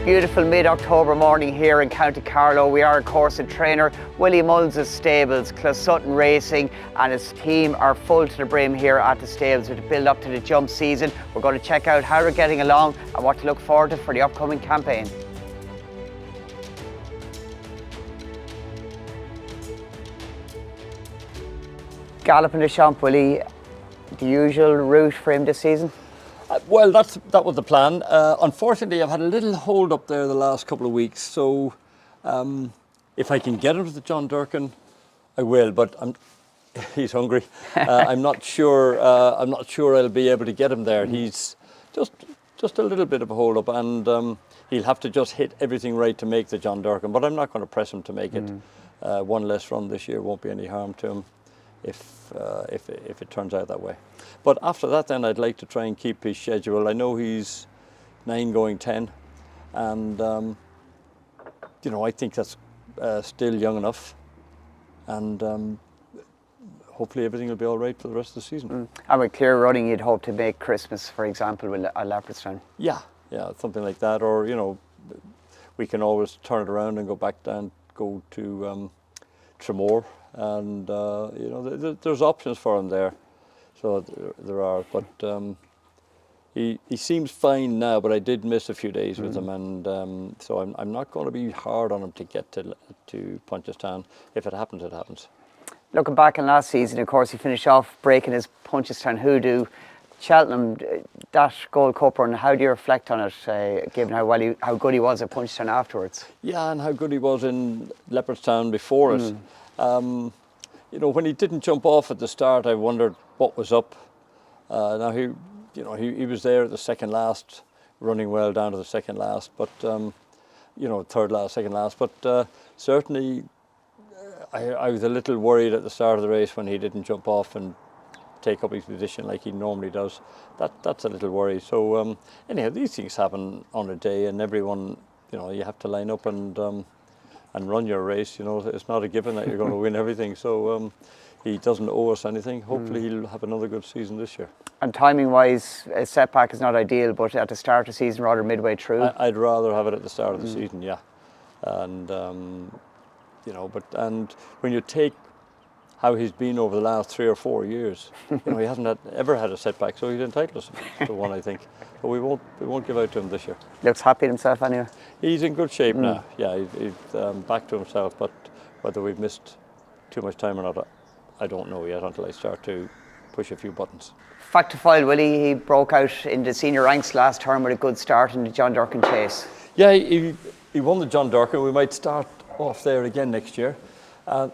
Beautiful mid-October morning here in County Carlow. We are, of course, in trainer Willie Mullins' stables, Closutton Racing, and his team are full to the brim here at the stables with the build up to the jump season. We're going to check out how they're getting along and what to look forward to for the upcoming campaign. Galopin Des Champs, Willie, the usual route for him this season? Well, that was the plan. Unfortunately, I've had a little hold up there the last couple of weeks. So, if I can get him to the John Durkan, I will. But he's hungry. I'm not sure. I'm not sure I'll be able to get him there. He's just a little bit of a hold up, and he'll have to just hit everything right to make the John Durkan. But I'm not going to press him to make it. One less run this year won't be any harm to him if it turns out that way. But after that, then I'd like to try and keep his schedule. I know he's 9 going 10, and I think that's still young enough, and hopefully everything will be all right for the rest of the season. And with clear running, you'd hope to make Christmas, for example, with Leopardstown. Yeah, something like that, or we can always turn it around and go back down, go to Tramore, and there's options for him there. So there are, but he seems fine now. But I did miss a few days with him, and so I'm not going to be hard on him to get to Punchestown. If it happens, it happens. Looking back on last season, of course, he finished off breaking his Punchestown hoodoo. Cheltenham, that Gold Cup run, how do you reflect on it, given how good he was at Punchestown afterwards? Yeah, and how good he was in Leopardstown before it. When he didn't jump off at the start, I wondered what was up. Now he was there at the second last, running well down to the second last, but third last, second last. But certainly, I was a little worried at the start of the race when he didn't jump off and take up his position like he normally does. That's a little worry. So anyhow, these things happen on a day, and everyone, you have to line up and run your race. It's not a given that you're going to win everything. So he doesn't owe us anything. Hopefully he'll have another good season this year. And timing-wise, a setback is not ideal, but at the start of the season, rather midway through. I'd rather have it at the start of the season, yeah. And and when you take how he's been over the last 3 or 4 years, he hasn't ever had a setback, so he's entitled to one, I think. But we won't give out to him this year. Looks happy in himself anyway. He's in good shape now. Yeah, he's back to himself. But whether we've missed too much time or not, I don't know yet until I start to push a few buttons. Fact to file, Willie, he broke out in the senior ranks last term with a good start in the John Durkan chase. Yeah, he won the John Durkan. We might start off there again this year, and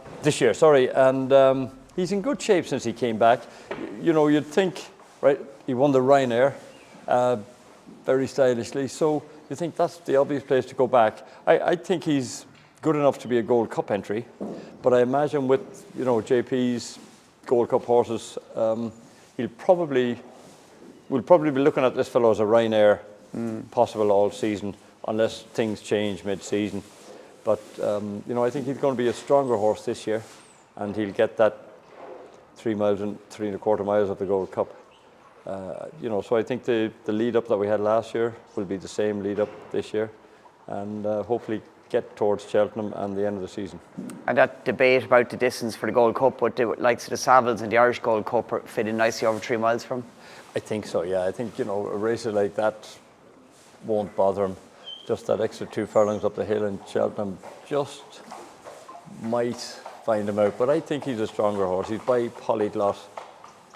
he's in good shape since he came back. You'd think, right, he won the Ryanair very stylishly, so you think that's the obvious place to go back. I think he's good enough to be a Gold Cup entry, but I imagine with JP's Gold Cup horses, we'll probably be looking at this fellow as a Ryanair possible all season, unless things change mid-season. But I think he's going to be a stronger horse this year, and he'll get that 3 miles and 3 1/4 miles of the Gold Cup. So I think the lead up that we had last year will be the same lead up this year, and hopefully get towards Cheltenham and the end of the season. And that debate about the distance for the Gold Cup, but the likes of the Savills and the Irish Gold Cup fit in nicely over 3 miles from? I think so, yeah. I think a race like that won't bother him. Just that extra 2 furlongs up the hill in Cheltenham just might find him out. But I think he's a stronger horse. He's by Polyglot.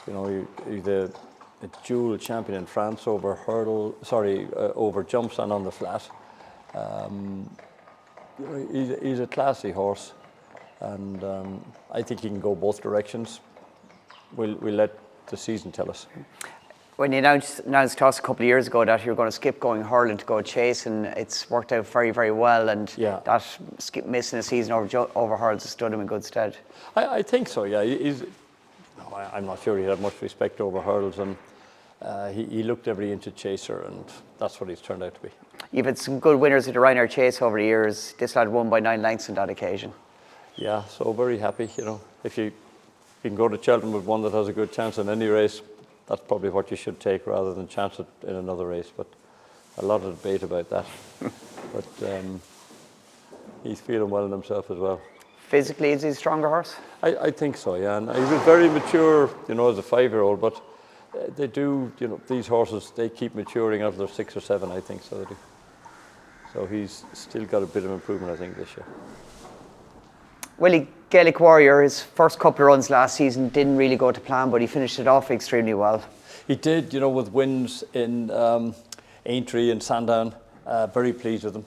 He's a dual champion in France over over jumps and on the flat. He's a classy horse, and I think he can go both directions. We'll let the season tell us. When you announced to us a couple of years ago that you were going to skip going hurling to go chase, and it's worked out very, very well, and that missing a season over hurls has stood him in good stead. I think so, yeah. I'm not sure he had much respect over hurls, and he looked every inch a chaser, and that's what he's turned out to be. You've had some good winners at the Ryanair chase over the years. This lad won by 9 lengths on that occasion. Yeah, so very happy. If you can go to Cheltenham with one that has a good chance in any race, that's probably what you should take rather than chance it in another race. But a lot of debate about that. but he's feeling well in himself as well. Physically, is he a stronger horse? I think so, yeah. And he was very mature, you know, as a 5-year-old, but they do, you know, these horses, they keep maturing after they're 6 or 7, I think, so they do. So he's still got a bit of improvement, I think, this year. Willie, Gaelic Warrior, his first couple of runs last season didn't really go to plan, but he finished it off extremely well. He did, you know, with wins in Aintree and Sandown. Very pleased with him.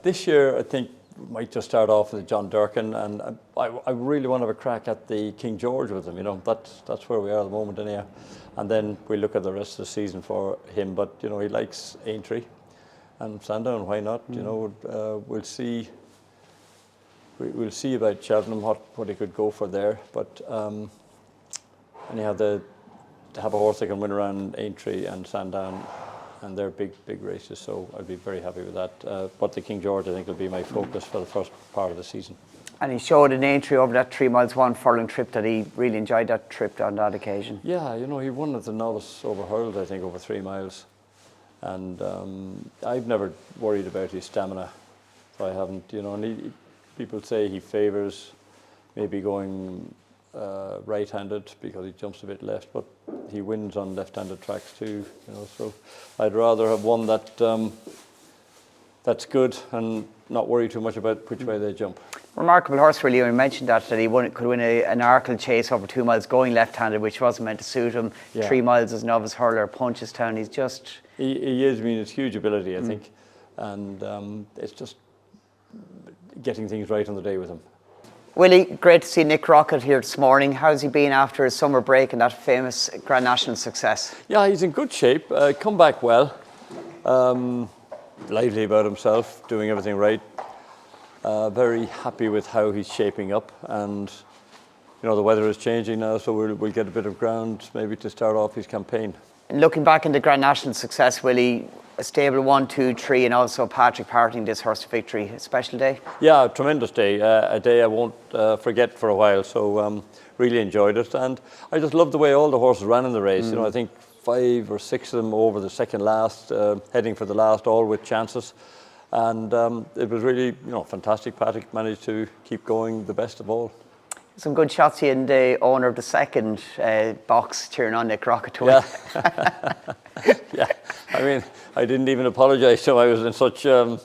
This year, I think we might just start off with John Durkin, and I really want to have a crack at the King George with him. You know, that's where we are at the moment, anyhow. And then we look at the rest of the season for him. But you know, he likes Aintree and Sandown. Why not? You know, we'll see. We'll see about Cheltenham what he could go for there. But anyhow, to have a horse that can win around Aintree and Sandown, and they're big races, so I'd be very happy with that. But the King George, I think, will be my focus for the first part of the season. And he showed in Aintree over that 3 miles 1 furlong trip that he really enjoyed that trip on that occasion. Yeah, you know, he won at the novice over hurdles, I think, over 3 miles. And I've never worried about his stamina, so I haven't, you know, and people say he favours maybe going right-handed because he jumps a bit left, but he wins on left-handed tracks too, you know, so I'd rather have one that that's good and not worry too much about which way they jump. Remarkable horse, really. You mentioned that he could win an Arkle chase over 2 miles going left-handed, which wasn't meant to suit him. Yeah. 3 miles as novice hurler, Punchestown. He's just... He is, I mean, it's huge ability, I think, and it's just getting things right on the day with him. Willie, great to see Nick Rockett here this morning. How's he been after his summer break and that famous Grand National success? Yeah, he's in good shape. Come back well. Lively about himself, doing everything right. Very happy with how he's shaping up, and you know the weather is changing now, so we'll get a bit of ground maybe to start off his campaign. And looking back into Grand National success, Willie, a stable 1, 2, 3, and also Patrick parting this horse to victory. A special day? Yeah, a tremendous day. A day I won't forget for a while. So really enjoyed it, and I just loved the way all the horses ran in the race. You know, I think 5 or 6 of them over the second last, heading for the last, all with chances. And it was really, you know, fantastic. Patrick managed to keep going, the best of all. Some good shots here in the owner of the second box cheering on Nick Rockett to win. Yeah. Yeah, I mean, I didn't even apologise to him. I was in such a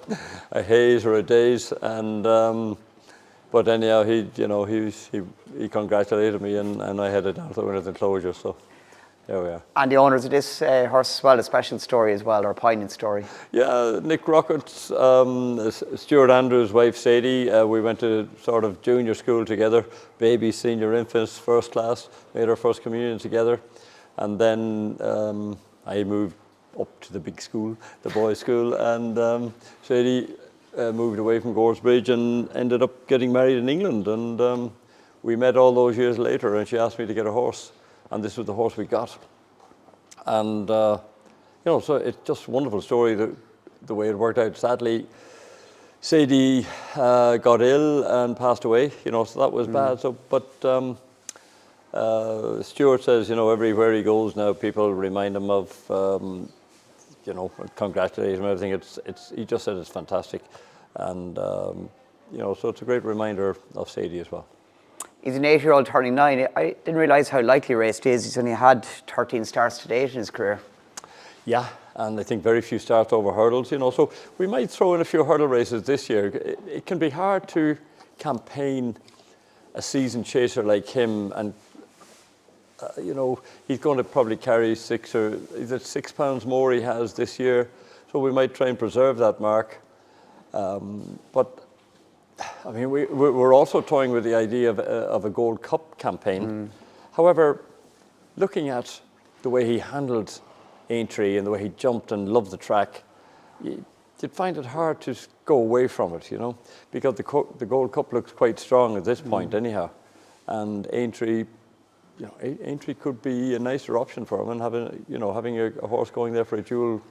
haze or a daze, and but anyhow, he congratulated me, and I headed down to the winner's enclosure. So there we are. And the owners of this horse as well, a special story as well, or a poignant story. Yeah, Nick Rockett's Stuart Andrews' wife Sadie. We went to sort of junior school together, baby, senior, infants, first class. Made our first communion together, and then I moved up to the big school, the boys' school, and Sadie moved away from Goresbridge and ended up getting married in England. And we met all those years later, and she asked me to get a horse. And this was the horse we got. And, you know, so it's just a wonderful story, the way it worked out. Sadly, Sadie got ill and passed away, you know, so that was bad. So, but Stuart says, you know, everywhere he goes now, people remind him of, you know, congratulate him and everything. He just said it's fantastic. And, you know, so it's a great reminder of Sadie as well. He's an 8-year-old turning 9. I didn't realise how likely raced he is. He's only had 13 starts to date in his career. Yeah, and I think very few starts over hurdles, you know. So we might throw in a few hurdle races this year. It can be hard to campaign a seasoned chaser like him, and you know, he's going to probably carry 6 pounds more he has this year. So we might try and preserve that mark. But I mean, we're also toying with the idea of a Gold Cup campaign. However, looking at the way he handled Aintree and the way he jumped and loved the track, you'd find it hard to go away from it, you know, because the Gold Cup looks quite strong at this point anyhow. And Aintree, you know, Aintree could be a nicer option for him, and having a horse going there for a dual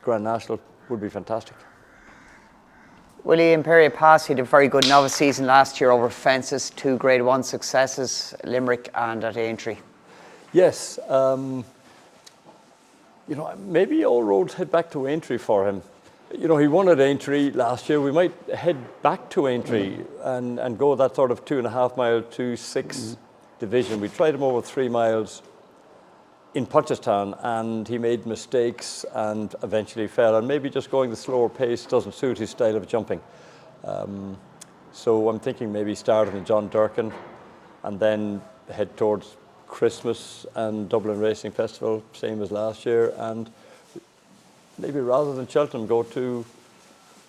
Grand National would be fantastic. Willie, Impaire Et Passe, he had a very good novice season last year over fences, 2 Grade 1 successes, Limerick and at Aintree. Yes, you know, maybe all roads head back to Aintree for him. You know, he won at Aintree last year. We might head back to Aintree and go that sort of 2.5 mile to 6 division. We tried him over 3 miles in Punchestown, and he made mistakes and eventually fell. And maybe just going the slower pace doesn't suit his style of jumping. So I'm thinking maybe starting in John Durkan and then head towards Christmas and Dublin Racing Festival, same as last year, and maybe rather than Cheltenham, go to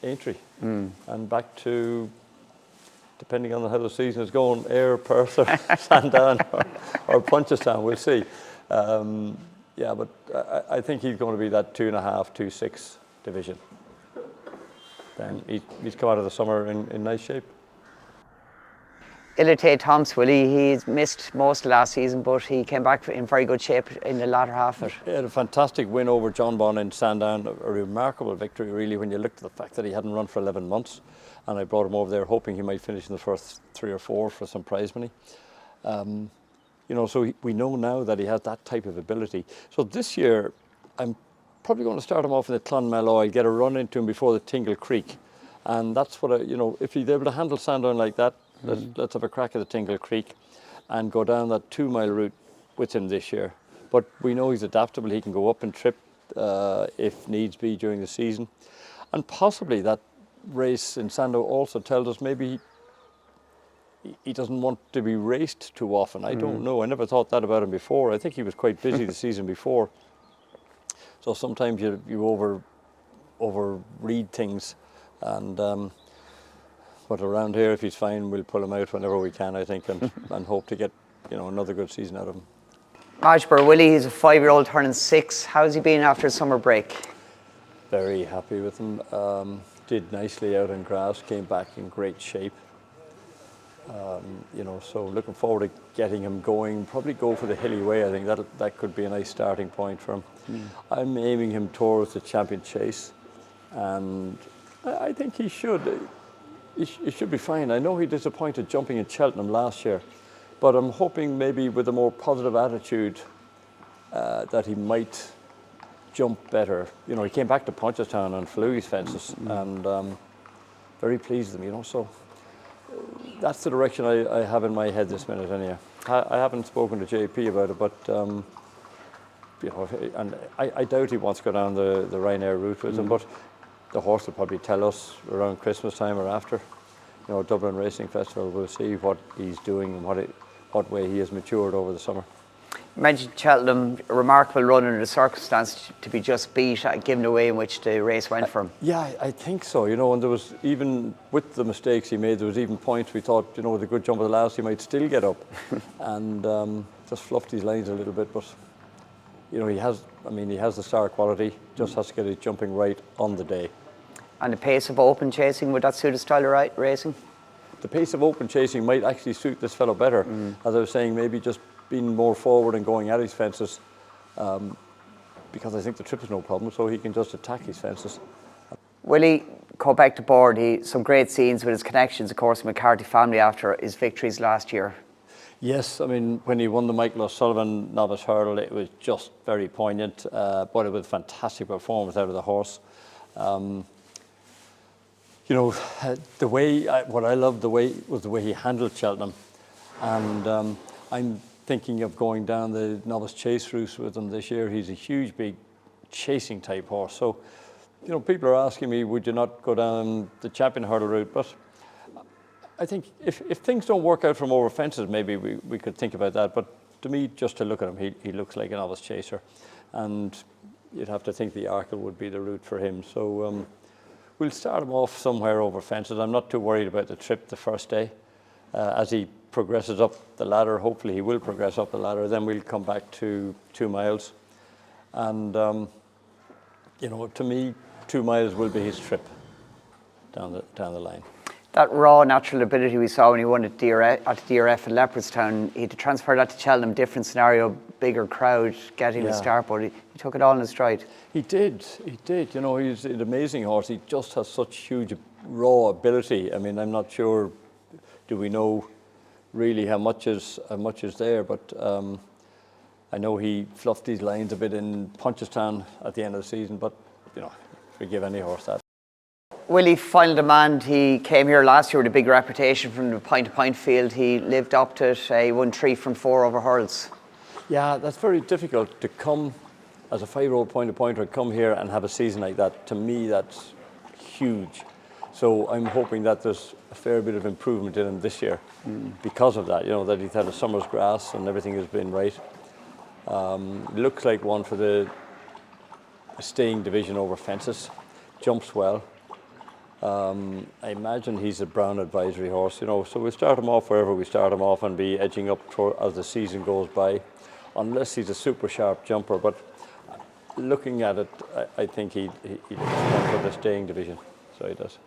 Aintree and back to, depending on how the season is going, Ayr, Perth or Sandown or Punchestown, we'll see. Yeah, but I think he's going to be that 2.5, 2.6 division. Then he's come out of the summer in nice shape. Etait Temps, Willie, he's missed most of last season, but he came back in very good shape in the latter half of it. He had a fantastic win over John Bon in Sandown, a remarkable victory really when you look at the fact that he hadn't run for 11 months. And I brought him over there hoping he might finish in the first 3 or 4 for some prize money. You know, so we know now that he has that type of ability. So this year, I'm probably going to start him off in the Clonmel, get a run into him before the Tingle Creek. And that's what you know, if he's able to handle Sandown like that, let's have a crack at the Tingle Creek and go down that 2 mile route with him this year. But we know he's adaptable. He can go up and trip if needs be during the season. And possibly that race in Sandown also tells us maybe he doesn't want to be raced too often. I don't know. I never thought that about him before. I think he was quite busy the season before. So sometimes you overread things. And but around here, if he's fine, we'll pull him out whenever we can, I think, and hope to get, you know, another good season out of him. Majborough, Willie, he's a 5-year-old turning 6. How's he been after summer break? Very happy with him. Did nicely out in grass, came back in great shape. You know, so looking forward to getting him going. Probably go for the hilly way. I think that could be a nice starting point for him. I'm aiming him towards the champion chase, and I think he should. He should be fine. I know he disappointed jumping in Cheltenham last year, but I'm hoping maybe with a more positive attitude that he might jump better. You know, he came back to Punchestown and flew his fences, and very pleased with him. You know, so that's the direction I have in my head this minute. Anyhow, I haven't spoken to JP about it, but you know, and I doubt he wants to go down the Ryanair route with him, but the horse will probably tell us around Christmas time or after. You know, Dublin Racing Festival, we'll see what he's doing and what way he has matured over the summer. You mentioned Cheltenham, a remarkable run under the circumstance to be just beat, given the way in which the race went for him. Yeah, I think so. You know, and there was, even with the mistakes he made, there was even points we thought, you know, with a good jump of the last, he might still get up. And just fluffed his lines a little bit, but you know, he has the star quality, just has to get his jumping right on the day. And the pace of open chasing, would that suit his style of racing? The pace of open chasing might actually suit this fellow better. As I was saying, maybe just being more forward and going at his fences, because I think the trip is no problem, so he can just attack his fences. Willie, Kopek Des Bordes, some great scenes with his connections, of course, with the McCarthy family after his victories last year. Yes, I mean, when he won the Michael O'Sullivan novice hurdle, it was just very poignant, but it was a fantastic performance out of the horse. You know, what I loved was the way he handled Cheltenham, and I'm thinking of going down the novice chase route with him this year. He's a huge, big chasing type horse. So, you know, people are asking me, would you not go down the champion hurdle route? But I think if things don't work out from over fences, maybe we could think about that. But to me, just to look at him, he looks like a novice chaser, and you'd have to think the Arkle would be the route for him. So we'll start him off somewhere over fences. I'm not too worried about the trip the first day. As he progresses up the ladder, hopefully he will progress up the ladder, then we'll come back to 2 miles. And, you know, to me, 2 miles will be his trip down the line. That raw natural ability we saw when he won at DRF at Leopardstown, he had to transfer that to Cheltenham, different scenario, bigger crowd, getting the start, but he took it all in his stride. He did. You know, he's an amazing horse. He just has such huge raw ability. I mean, I'm not sure, do we know really how much is there, but I know he fluffed his lines a bit in Punchestown at the end of the season, but, you know, forgive any horse that. Willie, final demand, he came here last year with a big reputation from the point-to-point field. He lived up to it. He won 3 from 4 over hurls. Yeah, that's very difficult to come as a 5-year-old point-to-pointer, come here and have a season like that. To me, that's huge. So I'm hoping that there's a fair bit of improvement in him this year because of that, that he's had a summer's grass and everything has been right. Looks like one for the staying division over fences. Jumps well. I imagine he's a Brown advisory horse, so we'll start him off wherever we start him off and be edging up as the season goes by, unless he's a super sharp jumper. But looking at it, I think he looks one for the staying division, so he does.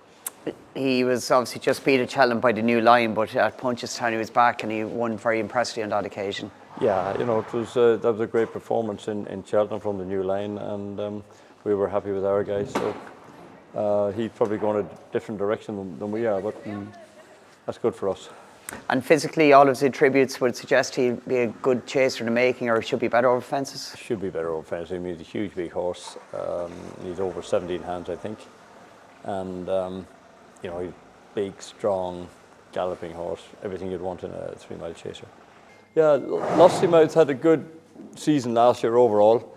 He was obviously just beat at Cheltenham by the new line, but at Punchestown he was back and he won very impressively on that occasion. Yeah, it was that was a great performance in Cheltenham from the new line, and we were happy with our guys. So he's probably going a different direction than we are, but that's good for us. And physically, all of his attributes would suggest he'd be a good chaser in the making, or should be better over fences? Should be better over fences. I mean, he's a huge big horse. He's over 17 hands, I think. And, he's big, strong, galloping horse. Everything you'd want in a 3-mile chaser. Yeah, Lossiemouth had a good season last year overall.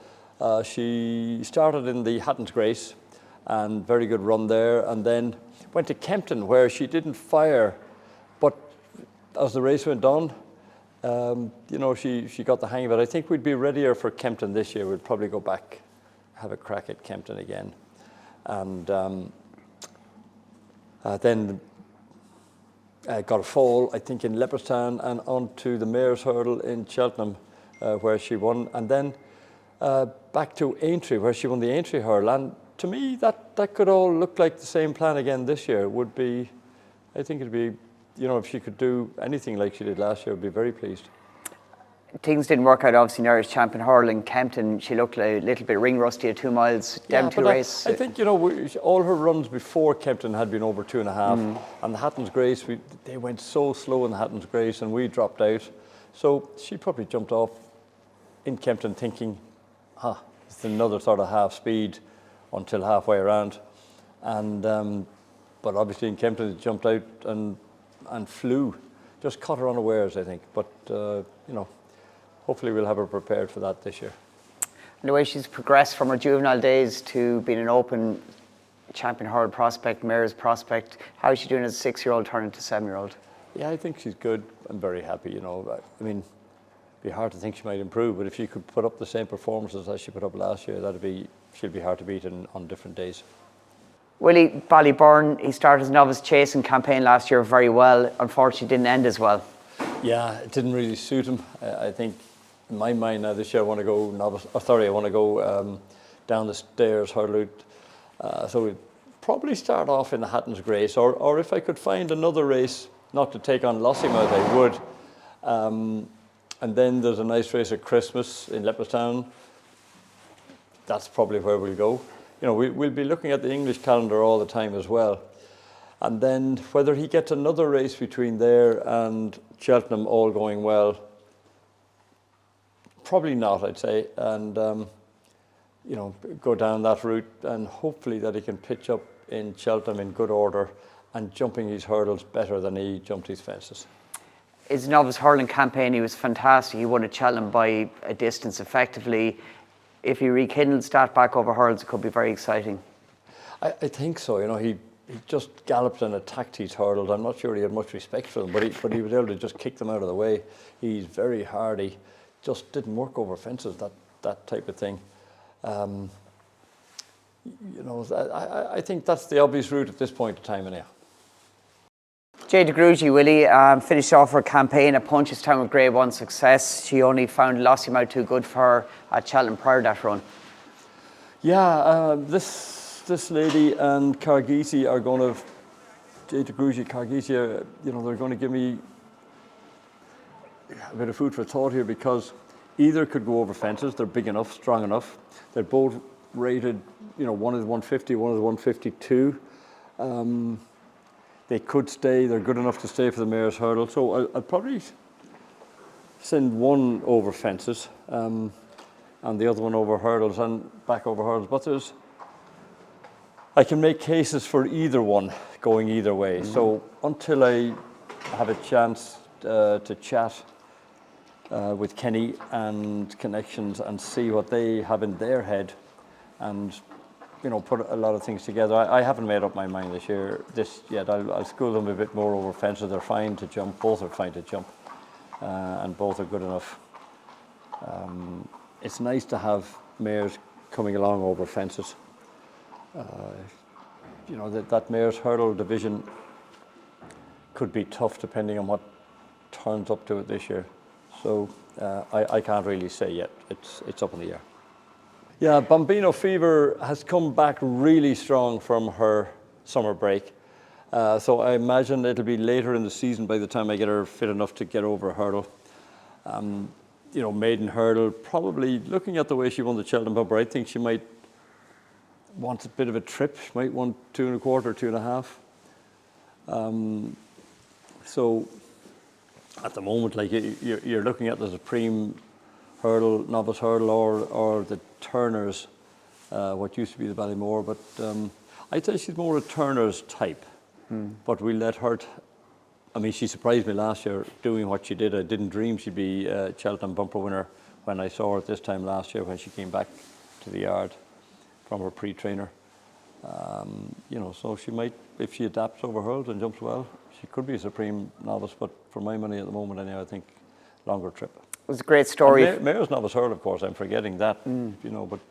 She started in the Hatton's Grace and very good run there, and then went to Kempton where she didn't fire, but as the race went on, she got the hang of it. I think we'd be readier for Kempton this year. We'd probably go back, have a crack at Kempton again. And then got a fall, I think, in Leopardstown and onto the Mayor's Hurdle in Cheltenham, where she won. And then back to Aintree, where she won the Aintree Hurdle. And to me, that could all look like the same plan again this year. I think it'd be, if she could do anything like she did last year, I'd be very pleased. Things didn't work out, obviously, in Irish champion hurl in Kempton. She looked a little bit ring rusty at 2 miles, down to race. I think, all her runs before Kempton had been over 2.5. And the Hatton's Grace, they went so slow in the Hatton's Grace and we dropped out. So she probably jumped off in Kempton thinking, it's another sort of half speed until halfway around. And but obviously in Kempton it jumped out and flew. Just caught her unawares, I think. But, hopefully we'll have her prepared for that this year. And the way she's progressed from her juvenile days to being an open champion hurl prospect, mayor's prospect, how is she doing as a 6-year-old turning to 7-year-old? Yeah, I think she's good. I'm very happy, I mean, it'd be hard to think she might improve, but if she could put up the same performances as she put up last year, she'll be hard to beat on different days. Willie, Ballyburn, he started his novice chasing campaign last year very well. Unfortunately, it didn't end as well. Yeah, it didn't really suit him. I think, in my mind now, this year I want to go novice. I want to go down the stairs hurdle route. So we'd probably start off in the Hatton's Grace, or if I could find another race, not to take on Lossiemouth, I would. And then there's a nice race at Christmas in Leopardstown. That's probably where we'll go. We'll be looking at the English calendar all the time as well. And then whether he gets another race between there and Cheltenham all going well, probably not, I'd say. And, go down that route and hopefully that he can pitch up in Cheltenham in good order and jumping his hurdles better than he jumped his fences. His novice hurling campaign, he was fantastic. He won at Cheltenham by a distance effectively. If he rekindles that back over hurls, it could be very exciting. I think so. He just galloped and attacked his hurdles. I'm not sure he had much respect for them, but he was able to just kick them out of the way. He's very hardy. Just didn't work over fences, that type of thing. I think that's the obvious route at this point in time, anyhow. Jade Du Grugy, Willie, finished off her campaign at Punchestown with Grade 1 success. She only found Lossiemouth too good for her at Cheltenham prior to that run. Yeah, this lady and Kargese are going to, Jade Du Grugy, Kargese, they're going to give me a bit of food for thought here, because either could go over fences. They're big enough, strong enough. They're both rated, one is 150, one is 152. They could stay. They're good enough to stay for the Mayor's Hurdle. So I'll probably send one over fences and the other one over hurdles and back over hurdles. But I can make cases for either one going either way. So until I have a chance to chat with Kenny and Connections and see what they have in their head, and put a lot of things together. I haven't made up my mind this yet. I'll school them a bit more over fences. They're fine to jump. Both are fine to jump, and both are good enough. It's nice to have mares coming along over fences. That mare's hurdle division could be tough depending on what turns up to it this year. So I can't really say yet. It's up in the air. Yeah, Bambino Fever has come back really strong from her summer break. So I imagine it'll be later in the season by the time I get her fit enough to get over a hurdle. Maiden hurdle, probably looking at the way she won the Cheltenham Bumper, I think she might want a bit of a trip. She might want 2.25, 2.5. So at the moment, like you're looking at the Supreme hurdle, novice hurdle, or the Turners, what used to be the Ballymore, but I'd say she's more a Turners type. But we let her. She surprised me last year doing what she did. I didn't dream she'd be a Cheltenham Bumper winner when I saw her this time last year when she came back to the yard from her pre-trainer. So she might, if she adapts over hurdles and jumps well, she could be a Supreme novice. But for my money at the moment, anyway, I think longer trip. It was a great story. Mare's novice hurdle, of course, I'm forgetting that, but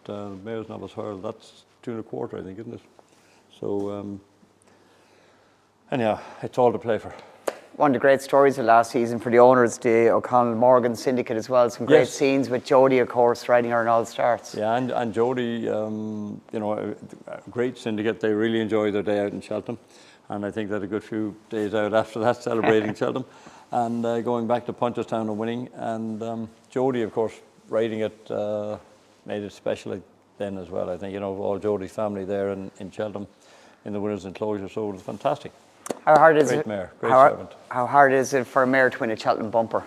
Mare's novice hurdle, that's 2.25, I think, isn't it? So, anyhow, it's all to play for. One of the great stories of last season for the owners, the O'Connell Morgan Syndicate as well. Some great scenes with Jodie, of course, riding her in all starts. Yeah, and Jodie, a great syndicate. They really enjoyed their day out in Cheltenham. And I think they had a good few days out after that celebrating Cheltenham. And going back to Punchestown and winning. And Jodie, of course, riding it made it special then as well. I think, all Jodie's family there in Cheltenham in the winners' enclosure. So it was fantastic. How hard is great it? Mare, great servant. How hard is it for a mare to win a Cheltenham Bumper?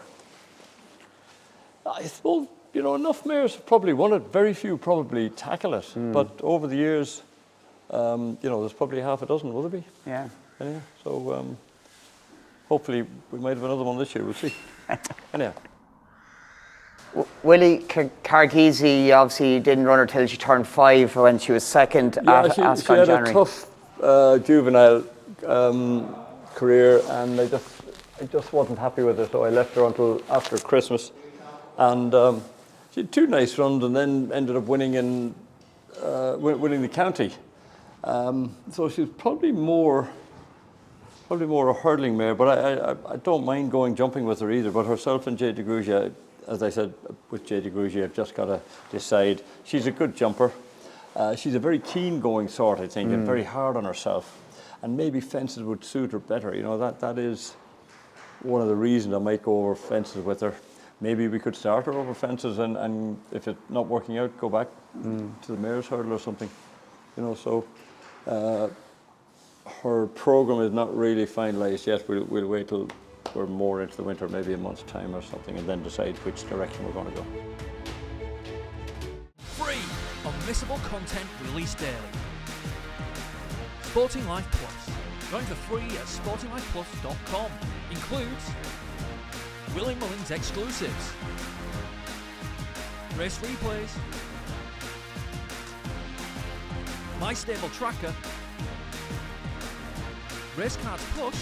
I suppose, enough mares probably won it. Very few probably tackle it. But over the years, there's probably half a dozen, will there be? Yeah. Anyhow, so hopefully we might have another one this year. We'll see. Anyhow. Willie, Kargese obviously didn't run her till she turned 5 when she was second at Ascot in January. She had a tough juvenile career, and I just wasn't happy with her, so I left her until after Christmas. And she had 2 nice runs, and then ended up winning winning the county. So she's probably more a hurdling mare, but I don't mind going jumping with her either. But herself and Jade Du Grugy, as I said, with Jade Du Grugy, I've just got to decide. She's a good jumper. She's a very keen going sort, I think, and very hard on herself. And maybe fences would suit her better. That is one of the reasons I might go over fences with her. Maybe we could start her over fences, and if it's not working out, go back to the mare's hurdle or something. So her program is not really finalised yet. We'll wait till we're more into the winter, maybe a month's time or something, and then decide which direction we're going to go. Free, unmissable content released daily. Sporting Life Plus. Join for free at sportinglifeplus.com. Includes Willie Mullins exclusives, race replays, My Stable Tracker, Race Cards Plus,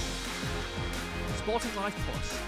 Sporting Life Plus.